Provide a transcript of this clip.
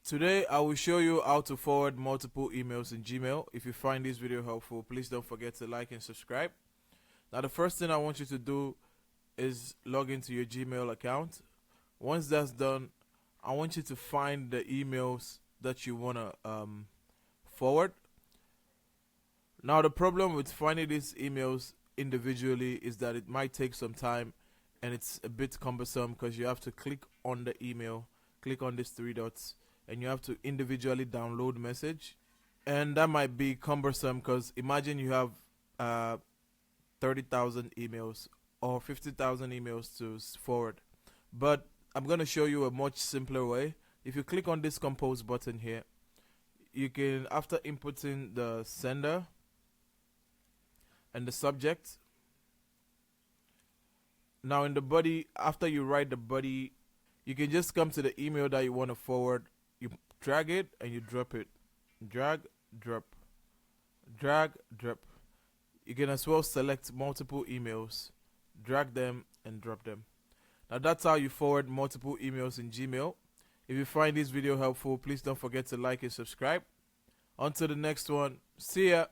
Today I will show you how to forward multiple emails in Gmail. If you find this video helpful, please don't forget to like and subscribe. Now the first thing I want you to do is log into your Gmail account. Once that's done, I want you to find the emails that you want to forward. Now the problem with finding these emails individually is that it might take some time and it's a bit cumbersome because you have to click on the email, click on these three dots, and you have to individually download message, and that might be cumbersome because imagine you have 30,000 emails or 50,000 emails to forward. But I'm going to show you a much simpler way. If you click on this compose button here, you can, after inputting the sender and the subject, now in the body, after you write the body, you can just come to the email that you want to forward. You drag it and you drop it. Drag, drop. Drag, drop. You can as well select multiple emails, drag them and drop them. Now that's how you forward multiple emails in Gmail. If you find this video helpful, please don't forget to like and subscribe. On to the next one. See ya.